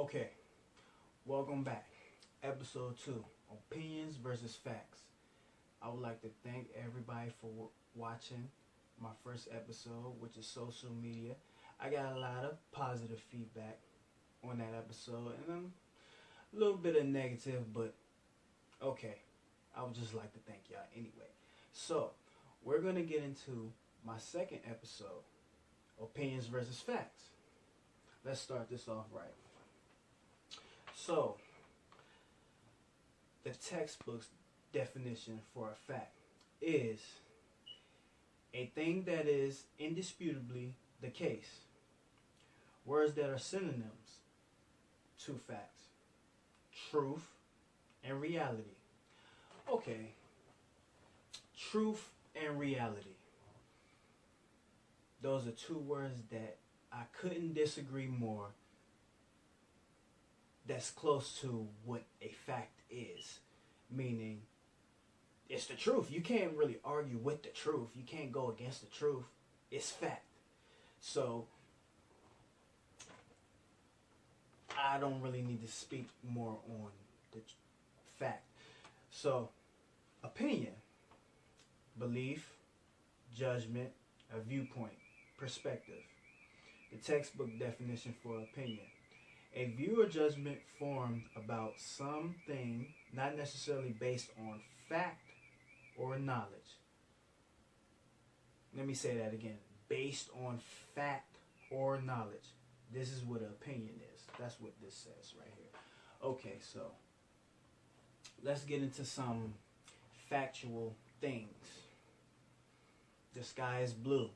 Okay, welcome back. Episode 2, Opinions versus Facts. I would like to thank everybody for watching my first episode, which is social media. I got a lot of positive feedback on that episode, and a little bit of negative, but okay. I would just like to thank y'all anyway. So, we're going to get into my second episode, Opinions versus Facts. Let's start this off right. So, the textbook's definition for a fact is a thing that is indisputably the case. Words that are synonyms to facts. Truth and reality. Okay. Truth and reality. Those are two words that I couldn't disagree more. That's close to what a fact is. Meaning, it's the truth. You can't really argue with the truth. You can't go against the truth. It's fact. So, I don't really need to speak more on the fact. So, opinion, belief, judgment, a viewpoint, perspective. The textbook definition for opinion. A view or judgment formed about something not necessarily based on fact or knowledge. Let me say that again. Based on fact or knowledge. This is what an opinion is. That's what this says right here. Okay, so let's get into some factual things. The sky is blue.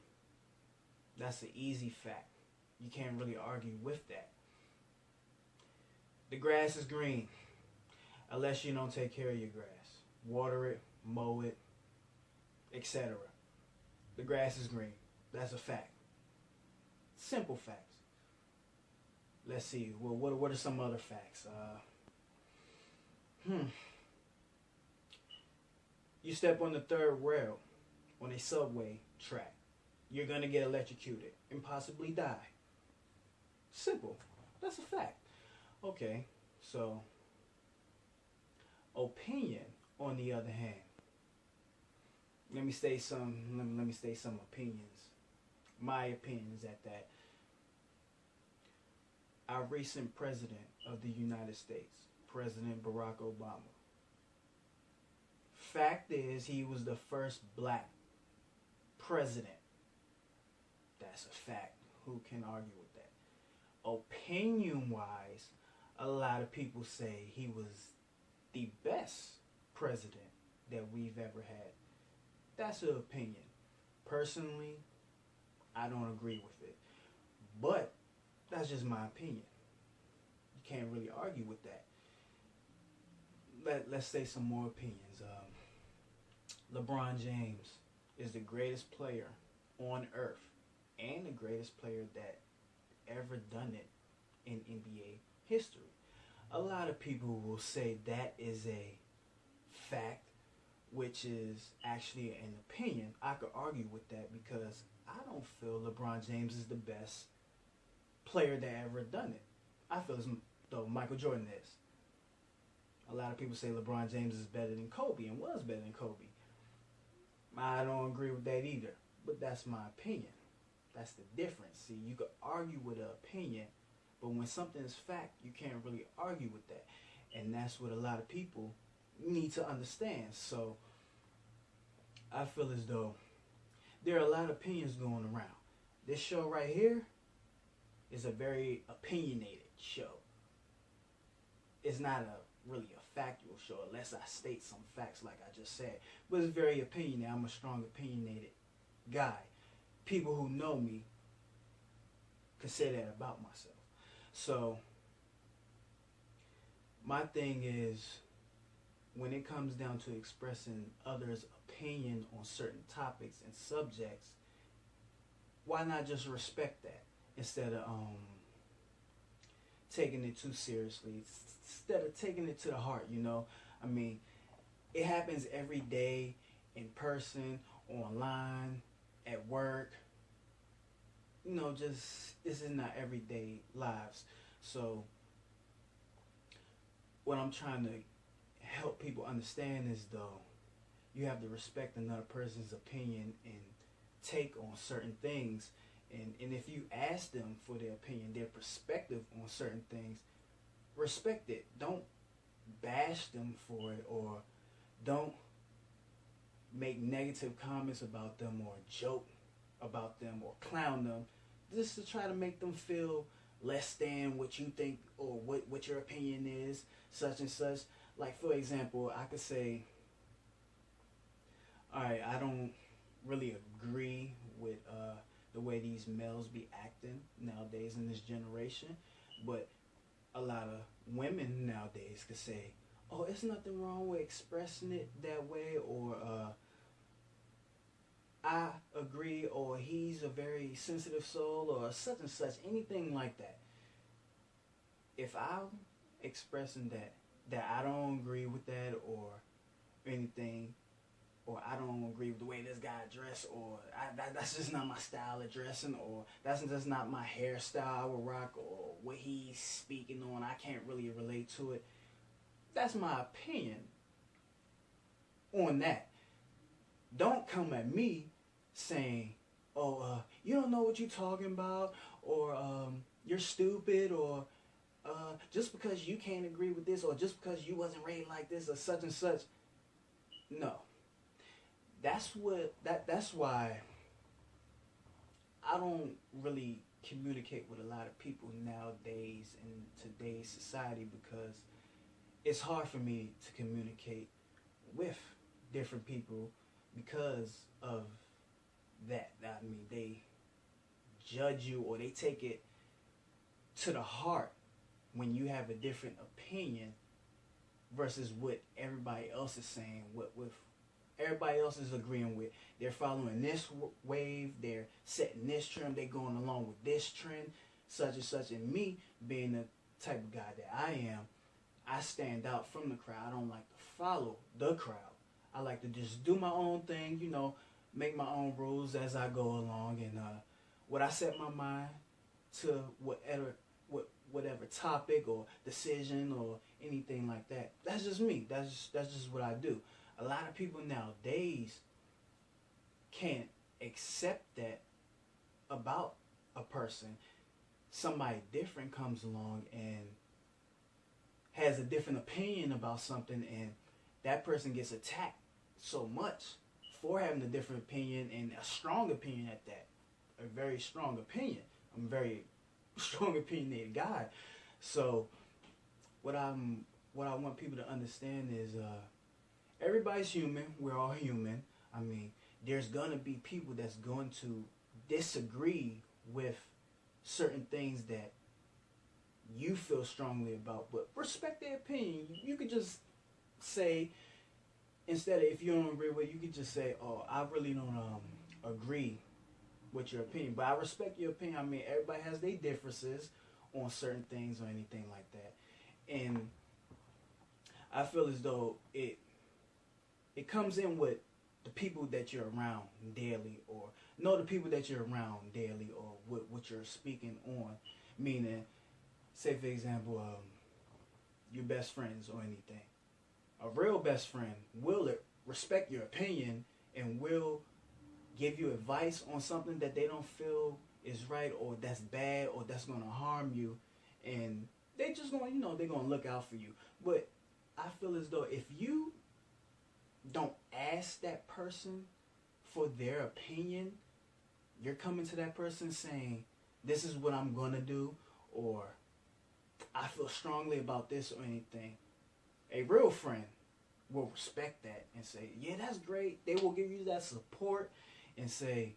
That's an easy fact. You can't really argue with that. The grass is green, unless you don't take care of your grass. Water it, mow it, etc. The grass is green. That's a fact. Simple facts. Let's see. Well, what are some other facts? You step on the third rail on a subway track. You're going to get electrocuted and possibly die. Simple. That's a fact. Okay, so opinion, on the other hand. Let me state some opinions. My opinions at that. Our recent president of the United States, President Barack Obama. Fact is, he was the first black president. That's a fact. Who can argue with that? Opinion-wise, a lot of people say he was the best president that we've ever had. That's an opinion. Personally, I don't agree with it. But that's just my opinion. You can't really argue with that. Let's say some more opinions. LeBron James is the greatest player on earth and the greatest player that ever done it in NBA history. A lot of people will say that is a fact, which is actually an opinion. I could argue with that because I don't feel LeBron James is the best player that ever done it. I feel as though Michael Jordan is. A lot of people say LeBron James is better than Kobe and was better than Kobe. I don't agree with that either, but that's my opinion. That's the difference. See, you could argue with an opinion, but when something is fact, you can't really argue with that. And that's what a lot of people need to understand. So, I feel as though there are a lot of opinions going around. This show right here is a very opinionated show. It's not really a factual show unless I state some facts like I just said. But it's very opinionated. I'm a strong opinionated guy. People who know me can say that about myself. So, my thing is, when it comes down to expressing others' opinion on certain topics and subjects, why not just respect that instead of taking it too seriously, instead of taking it to the heart, you know? I mean, it happens every day in person, online, at work. You know, just this is not everyday lives. So what I'm trying to help people understand is, though, you have to respect another person's opinion and take on certain things. And if you ask them for their opinion, their perspective on certain things, respect it. Don't bash them for it, or don't make negative comments about them, or joke about them, or clown them, just to try to make them feel less than what you think, or what your opinion is, such and such. Like, for example, I could say, alright, I don't really agree with the way these males be acting nowadays in this generation, but a lot of women nowadays could say, oh, it's nothing wrong with expressing it that way, or I agree, or he's a very sensitive soul, or such and such, anything like that. If I'm expressing that I don't agree with that, or anything, or I don't agree with the way this guy dressed, or that's just not my style of dressing, or that's just not my hairstyle I would rock, or what he's speaking on, I can't really relate to it. That's my opinion on that. Don't come at me saying, oh, you don't know what you're talking about, or you're stupid, or just because you can't agree with this, or just because you wasn't raised like this, or such and such. No. That's why I don't really communicate with a lot of people nowadays in today's society, because it's hard for me to communicate with different people because of that. I mean, they judge you, or they take it to the heart when you have a different opinion versus what everybody else is saying, what everybody else is agreeing with. They're following this wave, they're setting this trend, they're going along with this trend, such and such. And me, being the type of guy that I am, I stand out from the crowd. I don't like to follow the crowd. I like to just do my own thing, make my own rules as I go along. And what I set my mind to, whatever topic or decision or anything like that, that's just me. That's just what I do. A lot of people nowadays can't accept that about a person. Somebody different comes along and has a different opinion about something, and that person gets attacked so much for having a different opinion, and a strong opinion at that. A very strong opinion. I'm a very strong opinionated guy. So what I want people to understand is everybody's human. We're all human. I mean, there's gonna be people that's going to disagree with certain things that you feel strongly about, but respect their opinion. You could just say, instead of, if you don't agree with it, you could just say, oh, I really don't agree with your opinion, but I respect your opinion. I mean, everybody has their differences on certain things or anything like that. And I feel as though it comes in with the people that you're around daily, or know the people that you're around daily, or what you're speaking on. Meaning, say for example, your best friends or anything. A real best friend will respect your opinion and will give you advice on something that they don't feel is right, or that's bad, or that's going to harm you. And they just going, they're going to look out for you. But I feel as though if you don't ask that person for their opinion, you're coming to that person saying, this is what I'm going to do, or I feel strongly about this or anything. A real friend will respect that and say, yeah, that's great. They will give you that support and say,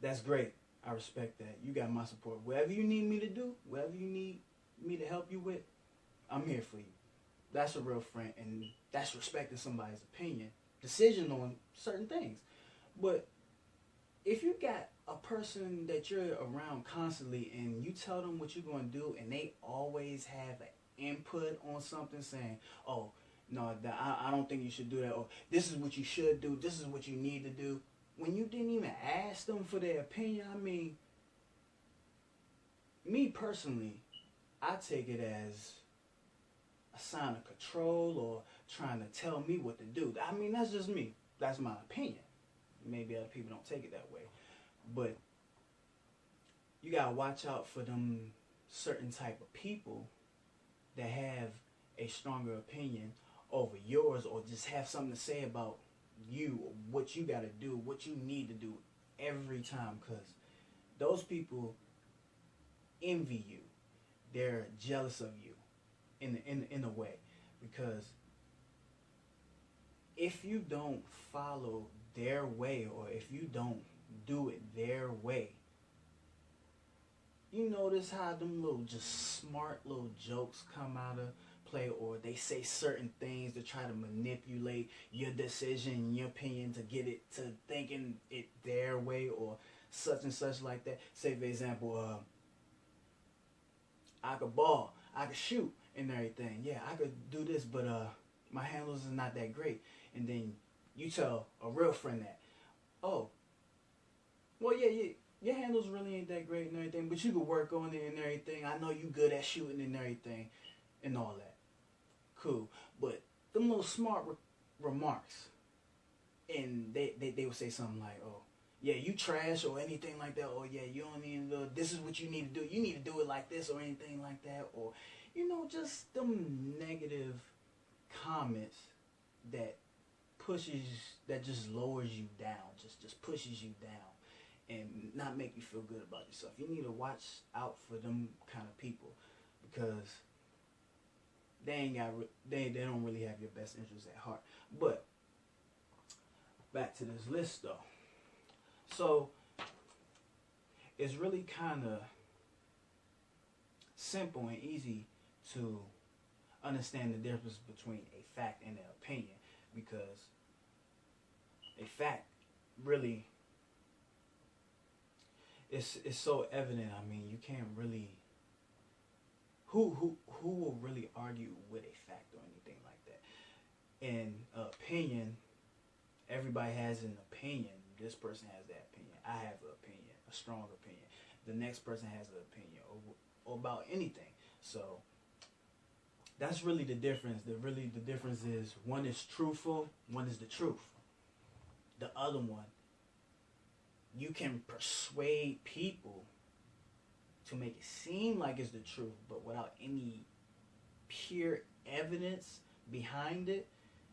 that's great. I respect that. You got my support. Whatever you need me to do, whatever you need me to help you with, I'm here for you. That's a real friend, and that's respecting somebody's opinion, decision on certain things. But if you got a person that you're around constantly and you tell them what you're going to do, and they always have an input on something saying, oh, no, I don't think you should do that, or this is what you should do, this is what you need to do, when you didn't even ask them for their opinion. I mean, me personally, I take it as a sign of control or trying to tell me what to do. I mean, that's just me. That's my opinion. Maybe other people don't take it that way. But you gotta watch out for them certain type of people that have a stronger opinion over yours, or just have something to say about you, or what you gotta do, what you need to do every time. Because those people envy you. They're jealous of you in a way. Because if you don't follow their way, or if you don't do it their way, you notice how them little just smart little jokes come out of play, or they say certain things to try to manipulate your decision, your opinion, to get it to thinking it their way, or such and such like that. Say for example, I could ball, I could shoot and everything. Yeah, I could do this, but my handles is not that great. And then you tell a real friend that, oh, well, yeah, your handles really ain't that great and everything, but you could work on it and everything. I know you good at shooting and everything and all that. Cool. But them little smart remarks, and they would say something like, oh, yeah, you trash or anything like that, or yeah, you don't need to, this is what you need to do. You need to do it like this or anything like that, or, just them negative comments that just lowers you down, just pushes you down, and not make you feel good about yourself. You need to watch out for them kind of people, because they don't really have your best interests at heart. But back to this list though. So it's really kind of simple and easy to understand the difference between a fact and an opinion, because a fact really it's so evident. I mean, you can't really, who will really argue with a fact or anything like that. And opinion, everybody has an opinion. This person has that opinion. I have an opinion, a strong opinion. The next person has an opinion, or about anything. So that's really the difference. The difference is, one is truthful, one is the truth. The other one, you can persuade people to make it seem like it's the truth, but without any pure evidence behind it,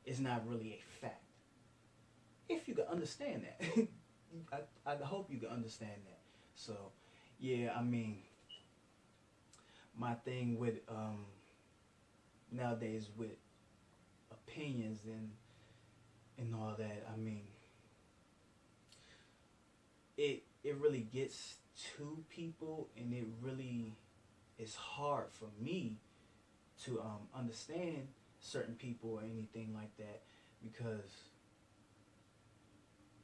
it's not really a fact. If you can understand that. I hope you can understand that. So, yeah, I mean, my thing with nowadays with opinions and all that, I mean, it really gets to people, and it really is hard for me to understand certain people or anything like that, because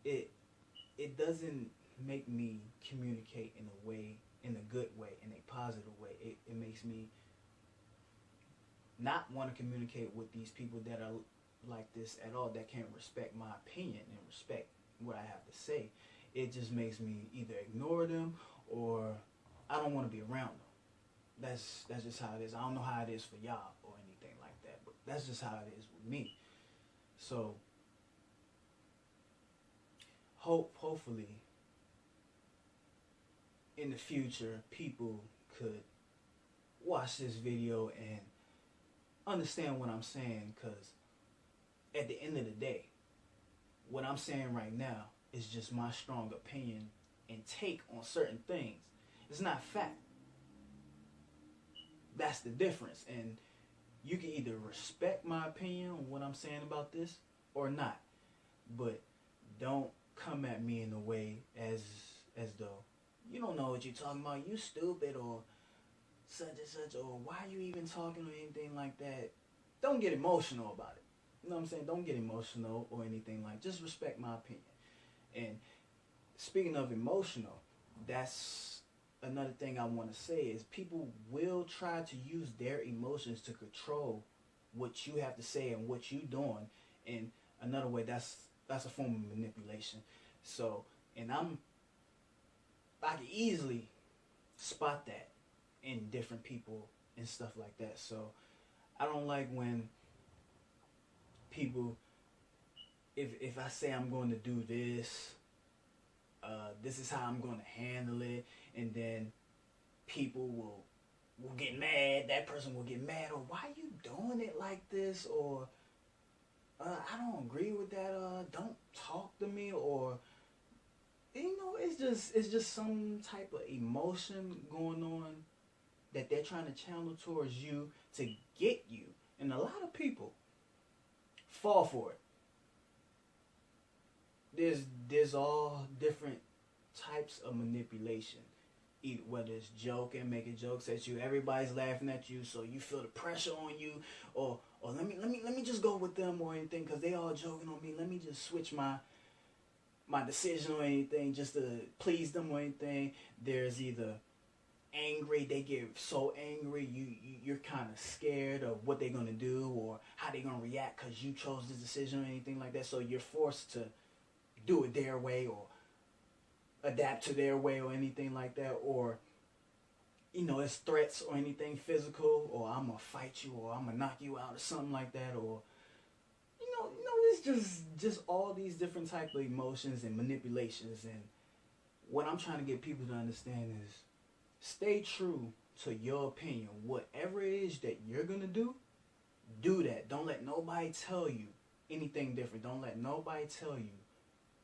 it doesn't make me communicate in a good way, in a positive way. It makes me not want to communicate with these people that are like this at all, that can't respect my opinion and respect what I have to say. It just makes me either ignore them, or I don't want to be around them. That's just how it is. I don't know how it is for y'all or anything like that, but that's just how it is with me. So hopefully in the future people could watch this video and understand what I'm saying, because at the end of the day, what I'm saying right now is just my strong opinion and take on certain things. It's not fact. That's the difference. And you can either respect my opinion on what I'm saying about this or not. But don't come at me in a way as though you don't know what you're talking about, you stupid, or such and such, or why are you even talking or anything like that. Don't get emotional about it. You know what I'm saying? Don't get emotional or anything like that. Just respect my opinion. And speaking of emotional, that's another thing I want to say is people will try to use their emotions to control what you have to say and what you're doing. And another way, that's a form of manipulation. So, and I can easily spot that in different people and stuff like that. So I don't like when people, if I say I'm going to do this, this is how I'm going to handle it, and then people will get mad. That person will get mad, or why are you doing it like this, or I don't agree with that. Don't talk to me, or it's just some type of emotion going on that they're trying to channel towards you to get you, and a lot of people fall for it. There's all different types of manipulation. Whether it's joking, making jokes at you, everybody's laughing at you, so you feel the pressure on you, or let me just go with them or anything because they all joking on me. Let me just switch my decision or anything just to please them or anything. There's either angry, they get so angry, you're kind of scared of what they're gonna do or how they're gonna react because you chose this decision or anything like that. So you're forced to do it their way or adapt to their way or anything like that, or it's threats or anything physical, or I'm gonna fight you, or I'm gonna knock you out, or something like that, or it's just all these different type of emotions and manipulations. And what I'm trying to get people to understand is stay true to your opinion. Whatever it is that you're gonna do that. Don't let nobody tell you anything different. Don't let nobody tell you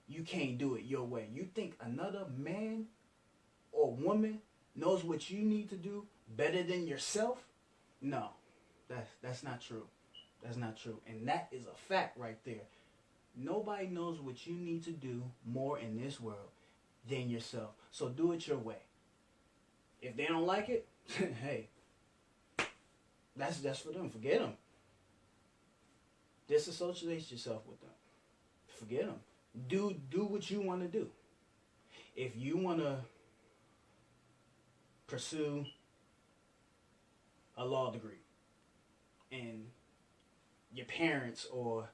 you can't do it your way. You think another man or woman knows what you need to do better than yourself? No, that's not true. That's not true. And that is a fact right there. Nobody knows what you need to do more in this world than yourself. So do it your way. If they don't like it, hey, that's for them. Forget them. Disassociate yourself with them. Forget them. Do what you want to do. If you want to pursue a law degree and your parents or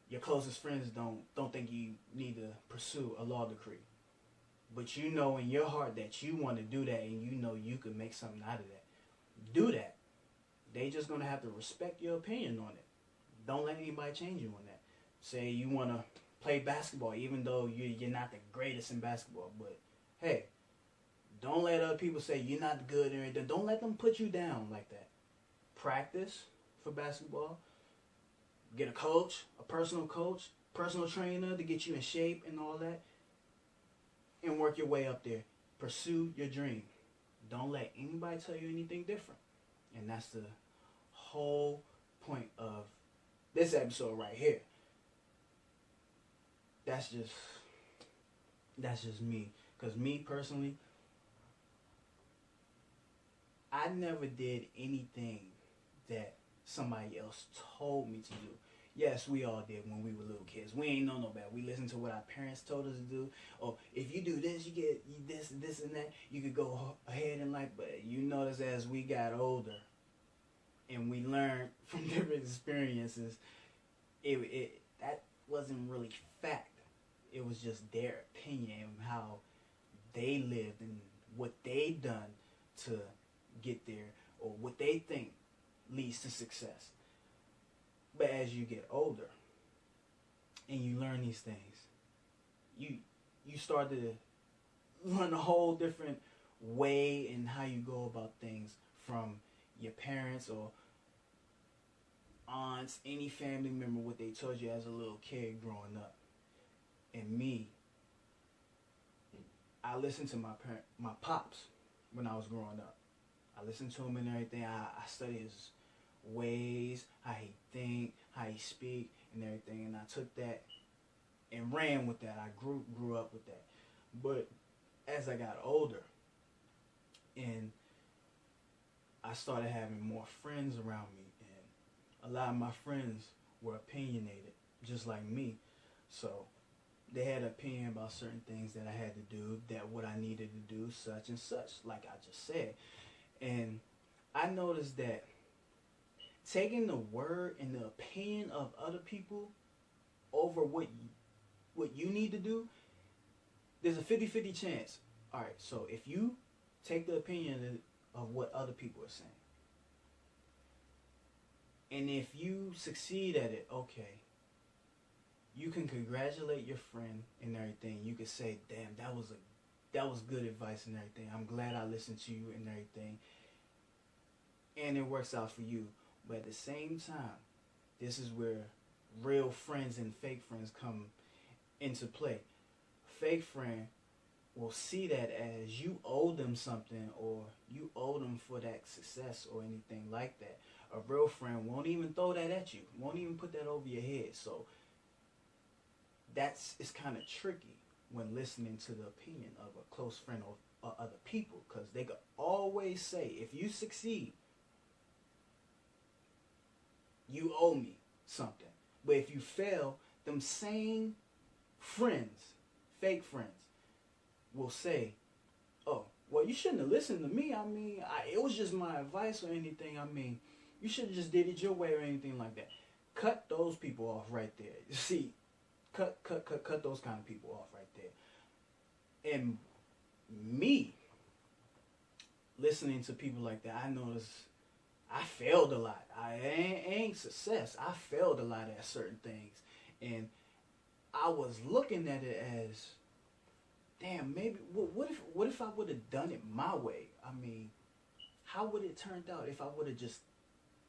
your closest friends don't think you need to pursue a law degree, but you know in your heart that you want to do that and you know you can make something out of that, do that. They just going to have to respect your opinion on it. Don't let anybody change you on that. Say you want to play basketball, even though you're not the greatest in basketball. But hey, don't let other people say you're not good or anything. Don't let them put you down like that. Practice for basketball. Get a coach, a personal coach, personal trainer to get you in shape and all that. And work your way up there. Pursue your dream. Don't let anybody tell you anything different. And that's the whole point of this episode right here. That's just me. Because me personally, I never did anything that somebody else told me to do. Yes, we all did when we were little kids. We ain't know no better. We listened to what our parents told us to do. Or if you do this, you get this, and that. You could go ahead in life. But you notice as we got older and we learned from different experiences, that wasn't really fact. It was just their opinion and how they lived and what they done to get there or what they think leads to success. But as you get older and you learn these things, you start to learn a whole different way in how you go about things from your parents or aunts, any family member, what they told you as a little kid growing up. And me, I listened to my pops when I was growing up. I listened to him and everything. I studied his ways, how he think, how he speak, and everything. And I took that and ran with that. I grew up with that. But as I got older, and I started having more friends around me, and a lot of my friends were opinionated, just like me. So they had an opinion about certain things that I had to do, that what I needed to do, such and such, like I just said. And I noticed that taking the word and the opinion of other people over what you need to do, there's a 50-50 chance. All right, so if you take the opinion of what other people are saying, And if you succeed at it, okay, you can congratulate your friend and everything. You could say, "Damn, that was good advice and everything. I'm glad I listened to you and everything." And it works out for you. But at the same time, this is where real friends and fake friends come into play. Fake friend will see that as you owe them something, or you owe them for that success or anything like that. A real friend won't even throw that at you, won't even put that over your head. So it's kind of tricky when listening to the opinion of a close friend or other people, because they could always say, if you succeed, you owe me something. But if you fail, them same friends, fake friends, will say, "Oh, well, you shouldn't have listened to me. I mean, it was just my advice or anything. I mean, you should have just did it your way or anything like that." Cut those people off right there. You see, cut those kind of people off right there. And me, listening to people like that, I noticed I failed a lot. I ain't success. I failed a lot at certain things. And I was looking at it as, damn, maybe, what if I would have done it my way? I mean, how would it turned out if I would have just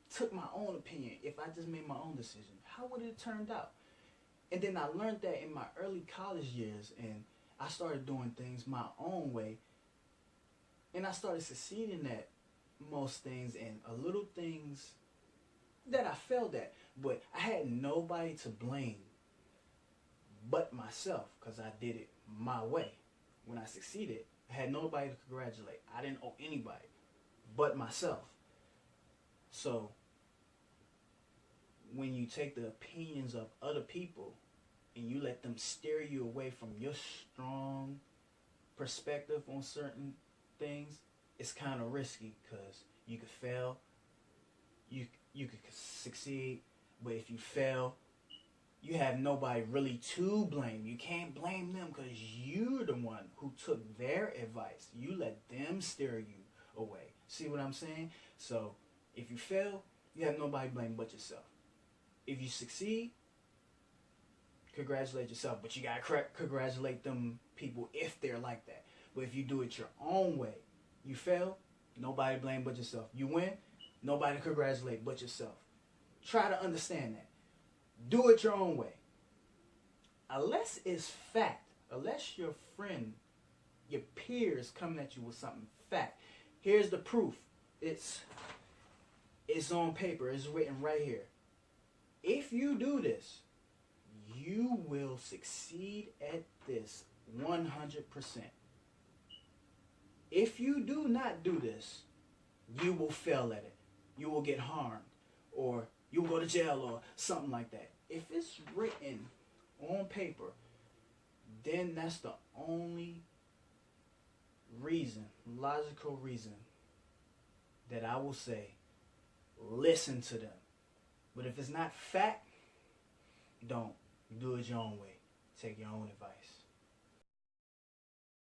took my own opinion, if I just made my own decision? How would it turned out? And then I learned that in my early college years, and I started doing things my own way, and I started succeeding at most things, and a little things that I failed at, but I had nobody to blame but myself, because I did it my way. When I succeeded, I had nobody to congratulate. I didn't owe anybody but myself. So when you take the opinions of other people and you let them steer you away from your strong perspective on certain things, it's kind of risky, because you could fail, you could succeed, but if you fail, you have nobody really to blame. You can't blame them, because you're the one who took their advice. You let them steer you away. See what I'm saying? So if you fail, you have nobody to blame but yourself. If you succeed, congratulate yourself, but you gotta congratulate them people if they're like that. But if you do it your own way, you fail, nobody to blame but yourself. You win, nobody to congratulate but yourself. Try to understand that. Do it your own way. Unless it's fact, unless your friend, your peers coming at you with something fact. Here's the proof. It's on paper. It's written right here. If you do this, you will succeed at this 100%. If you do not do this, you will fail at it. You will get harmed, or you will go to jail, or something like that. If it's written on paper, then that's the only reason, logical reason, that I will say, listen to them. But if it's not fact, don't. Do it your own way. Take your own advice.